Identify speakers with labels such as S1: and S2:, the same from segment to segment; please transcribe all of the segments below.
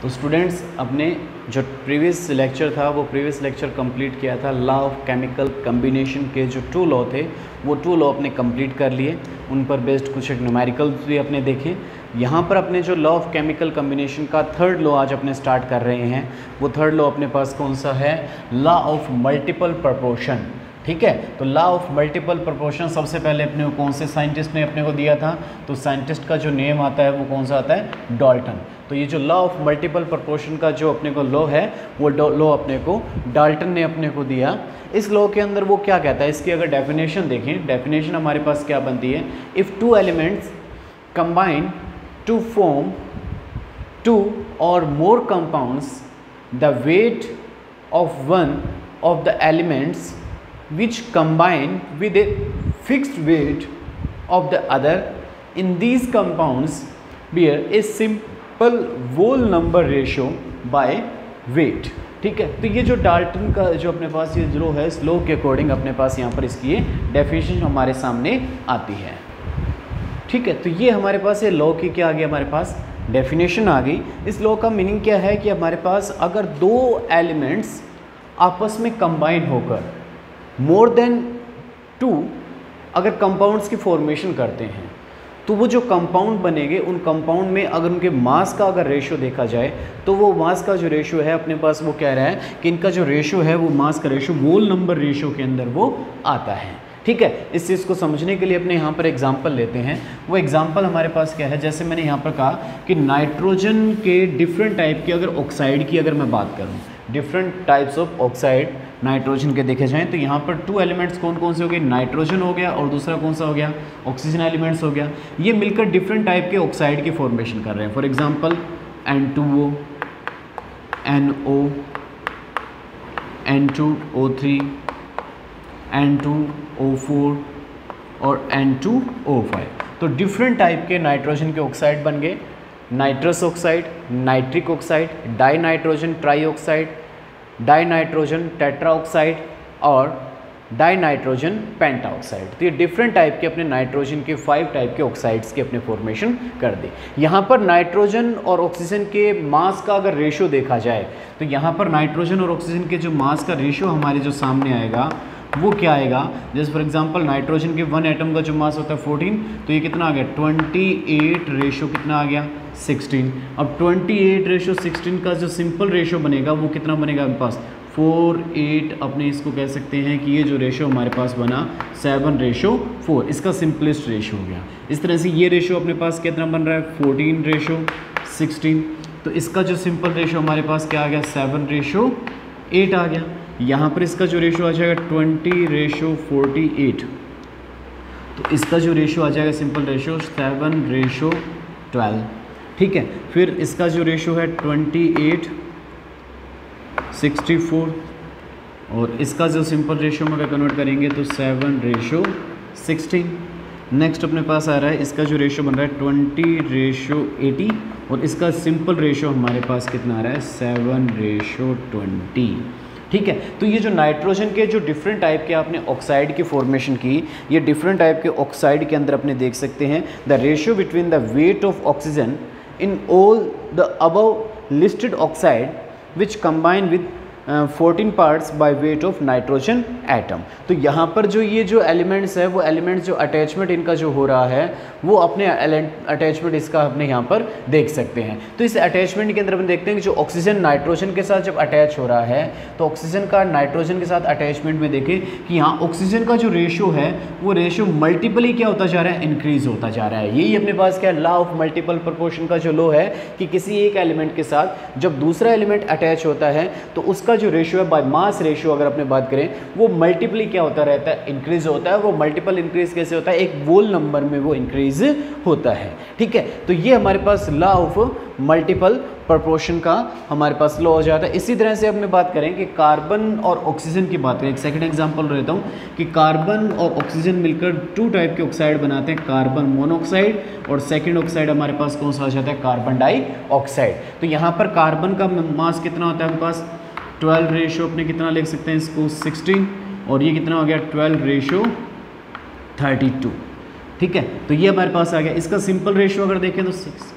S1: तो स्टूडेंट्स अपने जो प्रीवियस लेक्चर था वो प्रीवियस लेक्चर कंप्लीट किया था। लॉ ऑफ केमिकल कम्बिनेशन के जो 2 लॉ थे वो 2 लॉ अपने कंप्लीट कर लिए, उन पर बेस्ड कुछ एक न्यूमेरिकल्स भी अपने देखे। यहाँ पर अपने जो लॉ ऑफ केमिकल कम्बिनेशन का 3rd लॉ आज अपने स्टार्ट कर रहे हैं। वो 3rd लॉ अपने पास कौन सा है? Law of multiple proportion. ठीक है, तो लॉ ऑफ मल्टीपल प्रोपोर्शन सबसे पहले अपने को कौन से साइंटिस्ट ने अपने को दिया था? तो साइंटिस्ट का जो नेम आता है वो कौन सा आता है? डाल्टन। तो ये जो लॉ ऑफ मल्टीपल प्रोपोर्शन का जो अपने को लॉ है वो लॉ अपने को डाल्टन ने अपने को दिया। इस लॉ के अंदर वो क्या कहता है, इसकी अगर डेफिनेशन देखें, डेफिनेशन हमारे पास क्या बनती है? If 2 elements combine to form 2 or more compounds, the weight of one of the elements which combine with a fixed weight of the other in these compounds bear a simple whole number ratio by weight। ठीक है, तो ये जो Dalton का जो अपने पास ये law है, इस लॉ के अकॉर्डिंग अपने पास यहाँ पर इसकी ये डेफिनेशन हमारे सामने आती है। ठीक है, तो ये हमारे पास ये लॉ की क्या आ गई, हमारे पास डेफिनेशन आ गई। इस लॉ का मीनिंग क्या है कि हमारे पास अगर 2 एलिमेंट्स आपस में कंबाइन होकर मोर देन 2 अगर कंपाउंड्स की फॉर्मेशन करते हैं तो वो जो कंपाउंड बनेंगे उन कंपाउंड में अगर उनके मास का अगर रेशियो देखा जाए तो वो मास का जो रेशियो है अपने पास वो कह रहा है कि इनका जो रेशियो है वो मास का रेशियो होल नंबर रेशियो के अंदर वो आता है। ठीक है, इस चीज़ को समझने के लिए अपने यहाँ पर एग्जांपल लेते हैं। वो एग्जांपल हमारे पास क्या है, जैसे मैंने यहाँ पर कहा कि नाइट्रोजन के डिफरेंट टाइप की अगर ऑक्साइड की अगर मैं बात करूँ, different types of oxide nitrogen के देखे जाएँ तो यहाँ पर 2 एलिमेंट्स कौन कौन से हो गए? नाइट्रोजन हो गया और दूसरा कौन सा हो गया? ऑक्सीजन एलिमेंट्स हो गया। ये मिलकर डिफरेंट टाइप के ऑक्साइड की फॉर्मेशन कर रहे हैं। For example N2O, NO, N2O3, N2O4 और N2O5। तो डिफरेंट टाइप के नाइट्रोजन के ऑक्साइड बन गए। Nitrous oxide, nitric oxide, die nitrogen try oxide, die nitrogen tetra oxide और डाई नाइट्रोजन पेंटा ऑक्साइड। तो ये डिफरेंट टाइप के अपने नाइट्रोजन के 5 टाइप के ऑक्साइड्स की अपने फॉर्मेशन कर दी। यहाँ पर नाइट्रोजन और ऑक्सीजन के मास का अगर रेशियो देखा जाए तो यहाँ पर नाइट्रोजन और ऑक्सीजन के जो मास का रेशियो हमारे जो सामने आएगा वो क्या आएगा? जैसे फॉर एग्जांपल नाइट्रोजन के 1 एटम का जो मास होता है 14, तो ये कितना आ गया? 28 रेशो कितना आ गया? 16। अब 28:16 का जो सिंपल रेशो बनेगा वो कितना बनेगा हमारे पास? 4:8। अपने इसको कह सकते हैं कि ये जो रेशो हमारे पास बना 7:4, इसका सिंपलेस्ट रेशो हो गया। इस तरह से ये रेशो अपने पास कितना बन रहा है? 14:16। तो इसका जो सिंपल रेशो हमारे पास क्या आ गया? 7:8 आ गया। यहाँ पर इसका जो रेशो आ जाएगा 20:48। तो इसका जो रेशो आ जाएगा सिंपल रेशो 7:12। ठीक है, फिर इसका जो रेशो है 28:64 और इसका जो सिंपल रेशो में अगर कन्वर्ट करेंगे तो 7:16। नेक्स्ट अपने पास आ रहा है, इसका जो रेशो बन रहा है 20:80 और इसका सिंपल रेशो हमारे पास कितना आ रहा है? 7:20। ठीक है, तो ये जो नाइट्रोजन के जो डिफरेंट टाइप के आपने ऑक्साइड की फॉर्मेशन की, ये डिफरेंट टाइप के ऑक्साइड के अंदर अपने देख सकते हैं the ratio between the weight of oxygen in all the above listed oxide which combine with 14 parts by weight of nitrogen atom. तो यहाँ पर जो ये जो एलिमेंट्स है वो एलिमेंट्स जो अटैचमेंट इनका जो हो रहा है वो अपने अटैचमेंट इसका अपने यहाँ पर देख सकते हैं। तो इस अटैचमेंट के अंदर हम देखते हैं कि जो ऑक्सीजन नाइट्रोजन के साथ जब अटैच हो रहा है तो ऑक्सीजन का नाइट्रोजन के साथ अटैचमेंट में देखें कि यहाँ ऑक्सीजन का जो रेशियो है वो रेशियो मल्टीपली क्या होता जा रहा है? इंक्रीज होता जा रहा है। यही अपने पास क्या लॉ ऑफ मल्टीपल प्रोपोर्शन का जो लॉ है कि किसी एक एलिमेंट के साथ जब दूसरा एलिमेंट अटैच होता है तो उसका जो रेशियो है बाय मास रेशियो अगर अपने बात करें वो मल्टीपली क्या होता रहता है? इंक्रीज होता है। वो मल्टीपल इंक्रीज कैसे होता है? एक वोल नंबर में वो इंक्रीज होता है। ठीक है, तो ये हमारे पास लॉ ऑफ मल्टीपल प्रोपोर्शन का हमारे पास लॉ हो जाता है। इसी तरह से अब मैं बात करें कि कार्बन और ऑक्सीजन की बात करें, एक सेकंड एग्जांपल लेता हूँ कि कार्बन और ऑक्सीजन मिलकर 2 टाइप के ऑक्साइड बनाते हैं, कार्बन मोनोऑक्साइड और सेकंड ऑक्साइड हमारे पास कौन सा हो जाता है? Carbon dioxide. तो यहाँ पर कार्बन का मास कितना होता है हमारे पास? 12 रेशो अपने कितना लिख सकते हैं इसको? 16 और ये कितना हो गया? 12:32। ठीक है, तो ये हमारे पास आ गया। इसका सिंपल रेशियो अगर देखें तो 6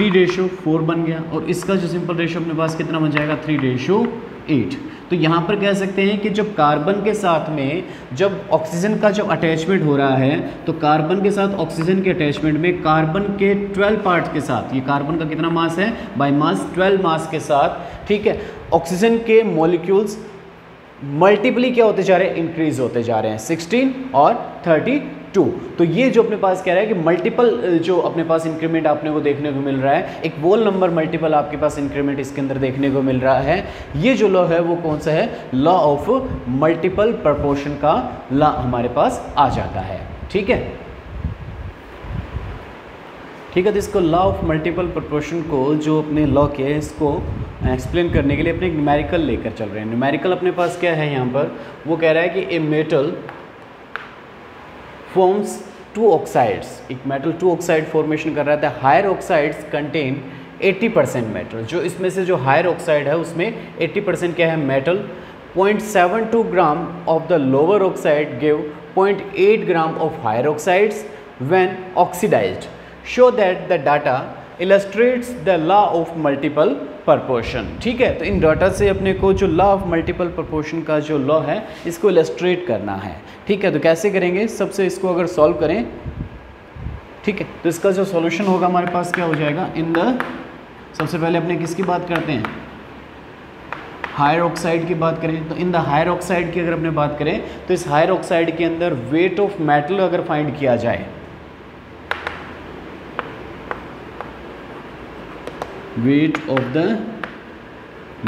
S1: 3:4 बन गया, और इसका जो सिंपल रेशियो अपने पास कितना बन जाएगा 3:8। तो यहाँ पर कह सकते हैं कि जब कार्बन के साथ में जब ऑक्सीजन का जो अटैचमेंट हो रहा है, तो कार्बन के साथ ऑक्सीजन के अटैचमेंट में कार्बन के 12 पार्ट के साथ, ये कार्बन का कितना मास है बाय मास 12 मास के साथ, ठीक है, ऑक्सीजन के मॉलिक्यूल्स मल्टीपली क्या होते जा रहे हैं, इंक्रीज होते जा रहे हैं 16 और 32। तो ये जो अपने पास कह रहा है कि मल्टीपल जो अपने पास इंक्रीमेंट आपने को देखने को मिल रहा है, एक वोल नंबर मल्टीपल आपके पास इंक्रीमेंट इसके अंदर देखने को मिल रहा है। ये जो लॉ है वो कौन सा है, लॉ ऑफ मल्टीपल प्रपोर्शन का लॉ हमारे पास आ जाता है। ठीक है, ठीक है। तो इसको लॉ ऑफ मल्टीपल प्रोपोर्शन को जो अपने लॉ के है इसको एक्सप्लेन करने के लिए अपने एक न्यूमेरिकल लेकर चल रहे हैं। न्यूमेरिकल अपने पास क्या है यहाँ पर, वो कह रहा है कि ए मेटल फॉर्म्स 2 ऑक्साइड्स, एक मेटल 2 ऑक्साइड फॉर्मेशन कर रहा था। हायर ऑक्साइड्स कंटेन 80% मेटल, जो इसमें से जो हायर ऑक्साइड है उसमें 80% क्या है metal. 0.72 gram of the lower oxide give 0.8 gram of higher oxides when oxidised. Show that the data illustrates the law of multiple proportion. ठीक है, तो इन डाटा से अपने को जो लॉ ऑफ मल्टीपल प्रपोर्शन का जो लॉ है इसको इलस्ट्रेट करना है। ठीक है, तो कैसे करेंगे, सबसे इसको अगर सॉल्व करें, ठीक है, तो इसका जो सॉल्यूशन होगा हमारे पास क्या हो जाएगा, इन द, सबसे पहले अपने किसकी बात करते हैं, हायर ऑक्साइड की बात करें। तो इन द हायर ऑक्साइड की अगर अपने बात करें तो इस हायर ऑक्साइड के अंदर वेट ऑफ मेटल अगर फाइंड किया जाए, वेट ऑफ द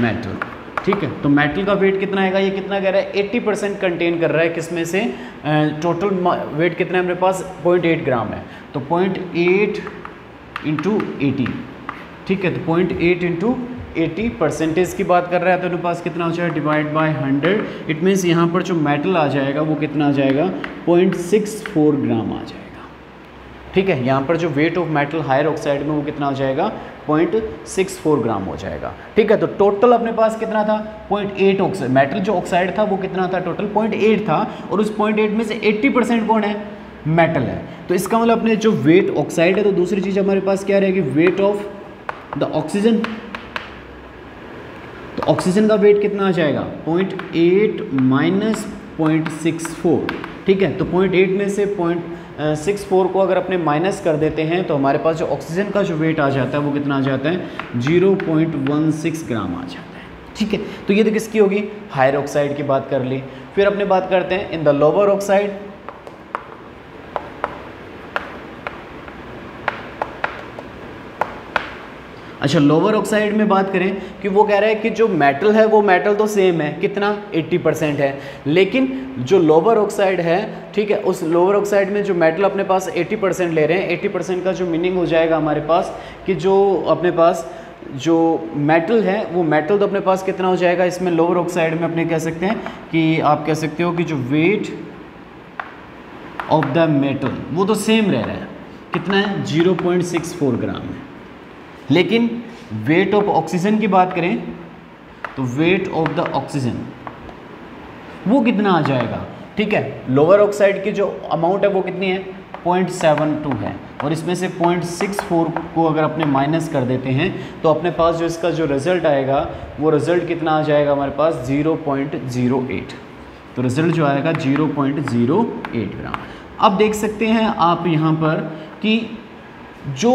S1: मेटल, ठीक है, तो मेटल का वेट कितना आएगा, ये कितना कह रहा है 80% कंटेन कर रहा है, किसमें से, टोटल वेट कितना है मेरे पास 0.8 ग्राम है, तो 0.8 इंटू 80, ठीक है, तो 0.8 इंटू 80 परसेंटेज की बात कर रहा है, तो मेरे पास कितना हो जाएगा डिवाइड बाय 100। इट मीन्स यहाँ पर जो मेटल आ जाएगा वो कितना आ जाएगा 0.64 ग्राम आ जाएगा। ठीक है, यहाँ पर जो weight of metal higher oxide में वो कितना हो जाएगा 0.64 ग्राम हो जाएगा। ठीक है, तो टोटल अपने पास कितना था 0.8 ऑक्साइड, मेटल जो ऑक्साइड था वो कितना था टोटल 0.8 था, और उस 0.8 में से 80% कौन है, मेटल है। तो इसका मतलब अपने जो वेट ऑक्साइड है, तो दूसरी चीज़ हमारे पास क्या रहेगी, वेट ऑफ द ऑक्सीजन। तो ऑक्सीजन का वेट कितना आ जाएगा 0.8 माइनस 0.64। ठीक है, तो 0.8 में से 0.64 को अगर अपने माइनस कर देते हैं तो हमारे पास जो ऑक्सीजन का जो वेट आ जाता है वो कितना आ जाता है 0.16 ग्राम आ जाता है। ठीक है, तो ये तो किसकी होगी, हायर ऑक्साइड की बात कर ली। फिर अपने बात करते हैं इन द लोअर ऑक्साइड। अच्छा, लोअर ऑक्साइड में बात करें कि वो कह रहा है कि जो मेटल है वो मेटल तो सेम है, कितना 80% है, लेकिन जो लोअर ऑक्साइड है, ठीक है, उस लोअर ऑक्साइड में जो मेटल अपने पास 80% ले रहे हैं। 80% का जो मीनिंग हो जाएगा हमारे पास कि जो अपने पास जो मेटल है वो मेटल तो अपने पास कितना हो जाएगा, इसमें लोअर ऑक्साइड में अपने कह सकते हैं कि आप कह सकते हो कि जो वेट ऑफ द मेटल वो तो सेम रह रहा है, कितना है 0.64 ग्राम है। लेकिन वेट ऑफ ऑक्सीजन की बात करें तो वेट ऑफ द ऑक्सीजन वो कितना आ जाएगा। ठीक है, लोअर ऑक्साइड की जो अमाउंट है वो कितनी है 0.72 है, और इसमें से 0.64 को अगर अपने माइनस कर देते हैं तो अपने पास जो इसका जो रिज़ल्ट आएगा वो रिज़ल्ट कितना आ जाएगा हमारे पास 0.08। तो रिज़ल्ट जो आएगा 0.08 ग्राम। अब देख सकते हैं आप यहाँ पर कि जो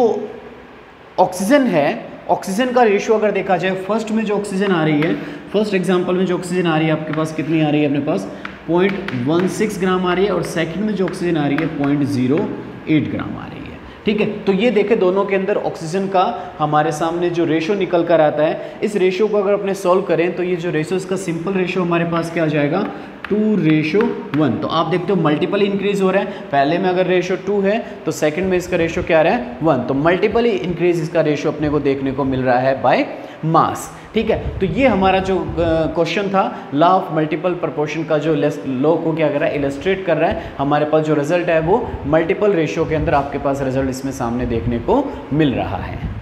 S1: ऑक्सीजन है, ऑक्सीजन का रेशियो अगर देखा जाए, फर्स्ट में जो ऑक्सीजन आ रही है, फर्स्ट एग्जांपल में जो ऑक्सीजन आ रही है आपके पास कितनी आ रही है अपने पास 0.16 ग्राम आ रही है, और सेकंड में जो ऑक्सीजन आ रही है 0.08 ग्राम आ रही है। ठीक है, तो ये देखें दोनों के अंदर ऑक्सीजन का हमारे सामने जो रेशियो निकल कर आता है, इस रेशियो को अगर अपने सॉल्व करें तो ये जो रेशियो, इसका सिंपल रेशियो हमारे पास क्या आ जाएगा 2:1। तो आप देखते हो मल्टीपल इंक्रीज हो रहा है, पहले में अगर रेशियो 2 है तो सेकंड में इसका रेशियो क्या आ रहा है 1, तो मल्टीपल इंक्रीज इसका रेशियो अपने को देखने को मिल रहा है बाय मास। ठीक है, तो ये हमारा जो क्वेश्चन था लॉ ऑफ मल्टीपल प्रोपोर्शन का जो लॉ को क्या कर रहा है इलस्ट्रेट कर रहा है। हमारे पास जो रिजल्ट है वो मल्टीपल रेशियो के अंदर आपके पास रिजल्ट इसमें सामने देखने को मिल रहा है।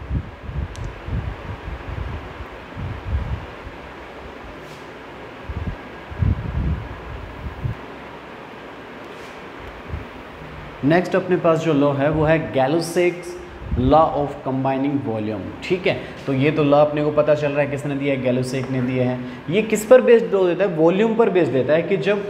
S1: नेक्स्ट अपने पास जो लॉ है वो है गैलो-सिक्स लॉ ऑफ कंबाइनिंग वॉल्यूम। ठीक है, तो ये तो लॉ अपने को पता चल रहा है किसने दिया है, गैलोसेक ने दिया है। ये किस पर बेस्ड देता है, वॉल्यूम पर बेस्ड देता है कि जब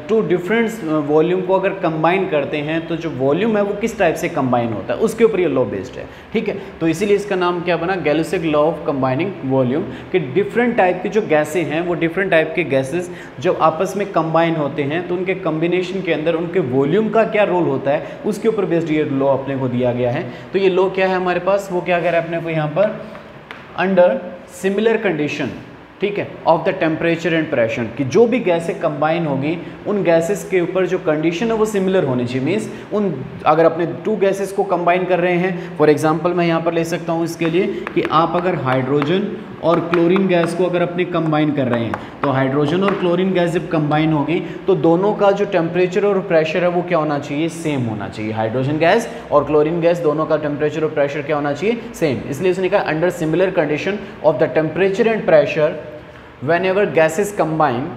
S1: टू डिफरेंट वॉल्यूम को अगर कंबाइन करते हैं तो जो वॉल्यूम है वो किस टाइप से कंबाइन होता है, उसके ऊपर ये लॉ बेस्ड है। ठीक है, तो इसीलिए इसका नाम क्या बना, गैलोसेक लॉ ऑफ कंबाइनिंग वॉल्यूम, कि डिफरेंट टाइप की जो गैसें हैं वो डिफरेंट टाइप के गैसेस जब आपस में कंबाइन होते हैं तो उनके कम्बिनेशन के अंदर उनके वॉल्यूम का क्या रोल होता है, उसके ऊपर बेस्ड ये लॉ अपने को दिया गया है। तो ये लॉ क्या है हमारे पास, वो क्या कह रहा है अपने को यहाँ पर, अंडर सिमिलर कंडीशन, ठीक है, of the temperature and pressure, कि जो भी गैसें कंबाइन होगी उन गैसेस के ऊपर जो कंडीशन है वो सिमिलर होनी चाहिए। मीन्स उन अगर अपने टू गैसेस को कंबाइन कर रहे हैं, फॉर एग्जांपल मैं यहाँ पर ले सकता हूँ इसके लिए कि आप अगर हाइड्रोजन और क्लोरीन गैस को अगर अपने कंबाइन कर रहे हैं तो हाइड्रोजन और क्लोरीन गैस जब कंबाइन होगी तो दोनों का जो टेम्परेचर और प्रेशर है वो क्या होना चाहिए, सेम होना चाहिए। हाइड्रोजन गैस और क्लोरीन गैस दोनों का टेम्परेचर और प्रेशर क्या होना चाहिए, सेम। इसलिए उसने कहा under similar condition of the temperature and pressure whenever gases combine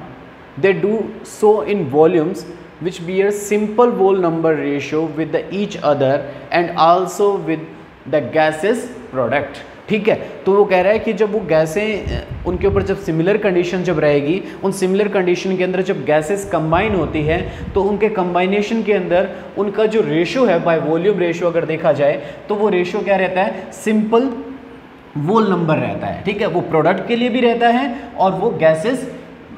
S1: they do so in volumes which bear simple whole number ratio with the each other and also with the gases product। ठीक है, तो वो कह रहा है कि जब वो गैसें उनके ऊपर जब सिमिलर कंडीशन जब रहेगी, उन सिमिलर कंडीशन के अंदर जब गैसेस कंबाइन होती है तो उनके कंबाइनेशन के अंदर उनका जो रेशो है बाय वॉल्यूम रेशो अगर देखा जाए तो वो रेशो क्या रहता है, सिंपल वोल नंबर रहता है। ठीक है, वो प्रोडक्ट के लिए भी रहता है और वो गैसेस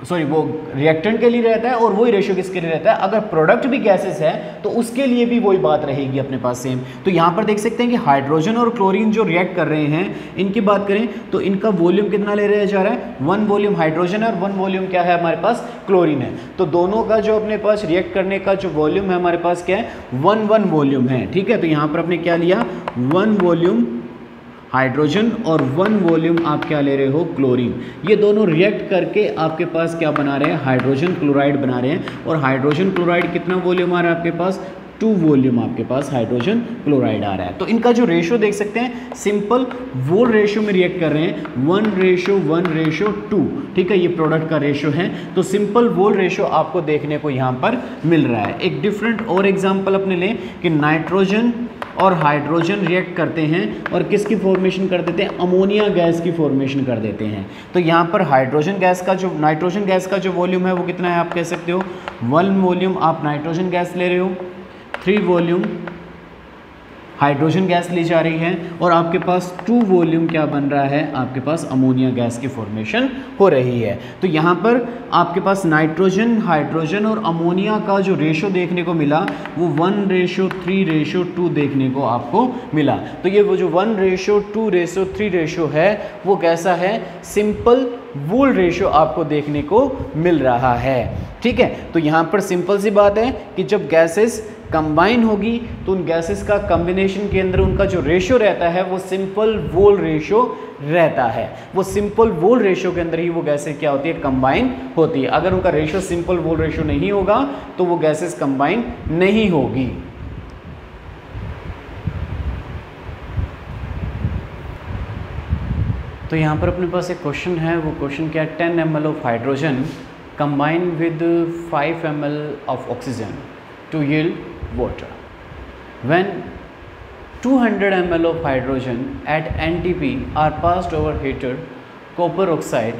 S1: वो रिएक्टेंट के लिए रहता है और वही रेशियो किसके लिए रहता है, अगर प्रोडक्ट भी गैसेस है तो उसके लिए भी वही बात रहेगी अपने पास सेम। तो यहाँ पर देख सकते हैं कि हाइड्रोजन और क्लोरीन जो रिएक्ट कर रहे हैं इनकी बात करें तो इनका वॉल्यूम कितना ले रहे जा रहा है, 1 वॉल्यूम हाइड्रोजन है और 1 वॉल्यूम क्या है हमारे पास, क्लोरीन है। तो दोनों का जो अपने पास रिएक्ट करने का जो वॉल्यूम है हमारे पास क्या है, 1 वॉल्यूम है। ठीक है, तो यहाँ पर आपने क्या लिया, 1 वॉल्यूम हाइड्रोजन और 1 वॉल्यूम आप क्या ले रहे हो, क्लोरीन। ये दोनों रिएक्ट करके आपके पास क्या बना रहे हैं, हाइड्रोजन क्लोराइड बना रहे हैं। और हाइड्रोजन क्लोराइड कितना वॉल्यूम आ रहा है आपके पास, 2 वॉल्यूम आपके पास हाइड्रोजन क्लोराइड आ रहा है। तो इनका जो रेशो देख सकते हैं सिंपल वोल रेशो में रिएक्ट कर रहे हैं, 1:1:2। ठीक है, ये प्रोडक्ट का रेशो है। तो सिंपल वोल रेशो आपको देखने को यहाँ पर मिल रहा है। एक डिफरेंट और एग्जाम्पल अपने लें कि नाइट्रोजन और हाइड्रोजन रिएक्ट करते हैं और किसकी फॉर्मेशन कर देते हैं, अमोनिया गैस की फॉर्मेशन कर देते हैं। तो यहाँ पर हाइड्रोजन गैस का जो नाइट्रोजन गैस का जो वॉल्यूम है वो कितना है आप कह सकते हो, 1 वॉल्यूम आप नाइट्रोजन गैस ले रहे हो, 3 वॉल्यूम हाइड्रोजन गैस ली जा रही है और आपके पास 2 वॉल्यूम क्या बन रहा है, आपके पास अमोनिया गैस की फॉर्मेशन हो रही है। तो यहाँ पर आपके पास नाइट्रोजन, हाइड्रोजन और अमोनिया का जो रेशो देखने को मिला वो 1:3:2 देखने को आपको मिला। तो ये वो जो 1:2:3 रेशो है वो कैसा है, सिंपल वोल रेशो आपको देखने को मिल रहा है। ठीक है, तो यहाँ पर सिंपल सी बात है कि जब गैसेस कंबाइन होगी तो उन गैसेस का कॉम्बिनेशन के अंदर उनका जो रेशो रहता है वो सिंपल वोल रेशो रहता है। वो सिंपल वोल रेशो के अंदर ही वो गैसेस क्या होती है, कंबाइन होती है। अगर उनका रेशो सिंपल वोल रेशो नहीं होगा तो वो गैसेस कंबाइन नहीं होगी। तो यहाँ पर अपने पास एक क्वेश्चन है, वो क्वेश्चन क्या है, 10 ml of hydrogen combine with 5 ml of oxygen to yield water. When 200 ml of hydrogen at NTP are passed over heated copper oxide,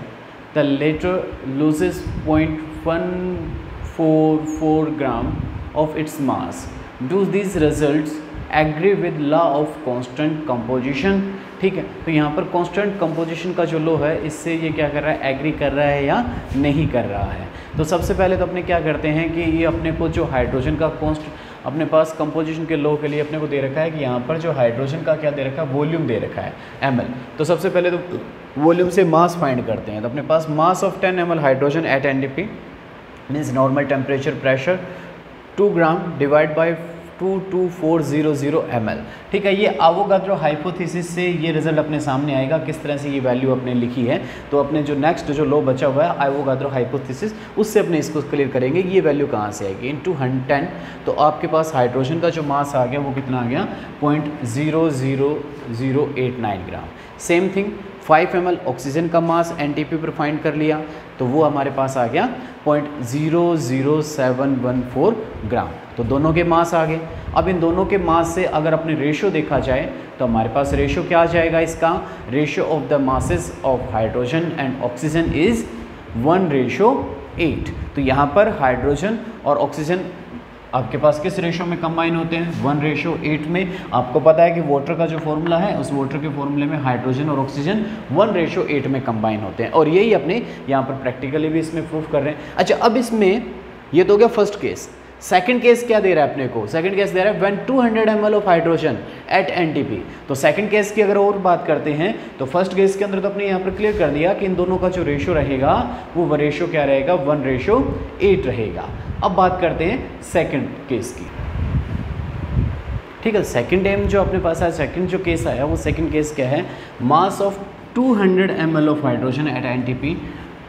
S1: the latter loses 0.144 gram of its mass. Do these results agree with law of constant composition? ठीक है, तो यहाँ पर constant composition का जो law है इससे ये क्या कर रहा है, एग्री कर रहा है या नहीं कर रहा है। तो सबसे पहले तो अपने क्या करते हैं कि ये अपने को जो हाइड्रोजन का अपने पास कंपोजिशन के लॉ के लिए अपने को दे रखा है कि यहाँ पर जो हाइड्रोजन का क्या दे रखा है, वॉल्यूम दे रखा है ml। तो सबसे पहले तो वॉल्यूम से मास फाइंड करते हैं। तो अपने पास mass of 10 ml hydrogen at NDP means normal temperature pressure 2 gram divide by 22400 ml। ठीक है, ये एवोगाड्रो हाइपोथेसिस से ये रिजल्ट अपने सामने आएगा, किस तरह से ये वैल्यू अपने लिखी है। तो अपने जो नेक्स्ट जो लॉ बचा हुआ है एवोगाड्रो हाइपोथेसिस, उससे अपने इसको क्लियर करेंगे ये वैल्यू कहाँ से आएगी। इनटू 110 तो आपके पास हाइड्रोजन का जो मास आ गया वो कितना आ गया, 0.00089 ग्राम। सेम थिंग 5 ml ऑक्सीजन का मास एनटीपी पर फाइंड कर लिया, तो वो हमारे पास आ गया 0.00714 ग्राम। तो दोनों के मास आ गए। अब इन दोनों के मास से अगर अपने रेशो देखा जाए तो हमारे पास रेशो क्या आ जाएगा, इसका ratio of the masses of hydrogen and oxygen is 1:8। तो यहाँ पर हाइड्रोजन और ऑक्सीजन आपके पास किस रेशो में कंबाइन होते हैं, 1:8 में। आपको पता है कि वाटर का जो फॉर्मूला है, उस वाटर के फॉर्मूले में हाइड्रोजन और ऑक्सीजन 1:8 में कंबाइन होते हैं, और यही अपने यहाँ पर प्रैक्टिकली भी इसमें प्रूफ कर रहे हैं। अच्छा, अब इसमें ये तो हो गया फर्स्ट केस। सेकंड केस क्या दे रहा है अपने को, सेकंड केस दे रहा है when 200 ml of hydrogen at NTP. तो सेकंड केस की अगर और बात करते हैं तो फर्स्ट केस के अंदर तो अपने यहाँ पर क्लियर कर दिया कि इन दोनों का जो रेशो रहेगा वो रेशो क्या रहेगा, 1:8 रहेगा। अब बात करते हैं सेकंड केस की। ठीक है, सेकंड टाइम जो अपने पास है, सेकंड जो केस आया वो सेकंड केस क्या है, mass of 200 ml of hydrogen at NTP.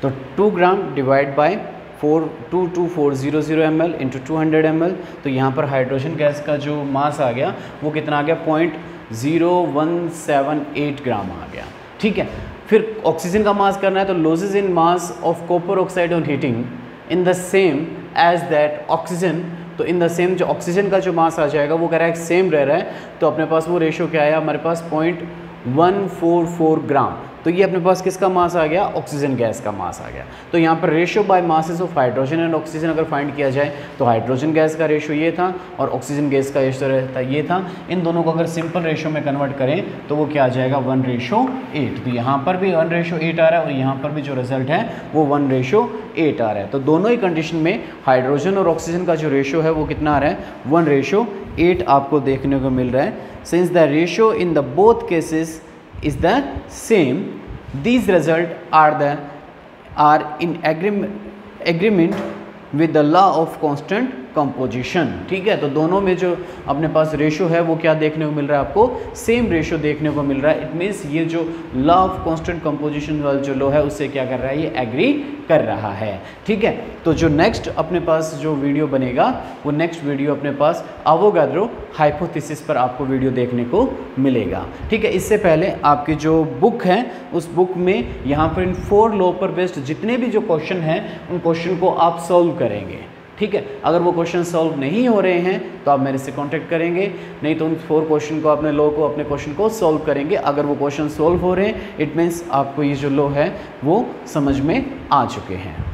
S1: तो 2 gram divide by 42400 ml into 200 ml। तो यहाँ पर हाइड्रोजन गैस का जो मास आ गया वो कितना आ गया, 0.0178 ग्राम आ गया। ठीक है, फिर ऑक्सीजन का मास करना है, तो losses in mass of copper oxide on heating in the same as that oxygen. तो इन द सेम जो ऑक्सीजन का जो मास आ जाएगा वो कह रहा है सेम रह रहा है, तो अपने पास वो रेशो क्या आया हमारे पास, 0.144 ग्राम। तो ये अपने पास किसका मास आ गया, ऑक्सीजन गैस का मास आ गया। तो यहाँ पर ratio by masses of hydrogen and oxygen अगर फाइंड किया जाए तो हाइड्रोजन गैस का रेशो ये था और ऑक्सीजन गैस का रेशो रहता ये था। इन दोनों को अगर सिंपल रेशो में कन्वर्ट करें तो वो क्या आ जाएगा, 1:8। तो यहाँ पर भी 1:8 आ रहा है और यहाँ पर भी जो रिजल्ट है वो 1:8 आ रहा है। तो दोनों ही कंडीशन में हाइड्रोजन और ऑक्सीजन का जो रेशो है वो कितना आ रहा है, 1:8 आपको देखने को मिल रहा है। Since the ratio in the both cases is the same, these results are in agreement with the law of constant composition. ठीक है, तो दोनों में जो अपने पास रेशो है वो क्या देखने को मिल रहा है, आपको सेम रेशो देखने को मिल रहा है। इट मीन्स ये जो लॉ ऑफ कांस्टेंट कंपोजिशन वाला जो लॉ है उससे क्या कर रहा है, ये एग्री कर रहा है। ठीक है, तो जो नेक्स्ट अपने पास जो वीडियो बनेगा वो नेक्स्ट वीडियो अपने पास अवोगाद्रो हाइपोथेसिस पर आपको वीडियो देखने को मिलेगा। ठीक है, इससे पहले आपकी जो बुक है उस बुक में यहाँ पर इन 4 लॉ पर बेस्ड जितने भी जो क्वेश्चन हैं उन क्वेश्चन को आप सॉल्व करेंगे। ठीक है, अगर वो क्वेश्चन सॉल्व नहीं हो रहे हैं तो आप मेरे से कांटेक्ट करेंगे, नहीं तो उन 4 क्वेश्चन को अपने लॉ को अपने क्वेश्चन को सॉल्व करेंगे। अगर वो क्वेश्चन सॉल्व हो रहे हैं इट मीन्स आपको ये जो लॉ है वो समझ में आ चुके हैं।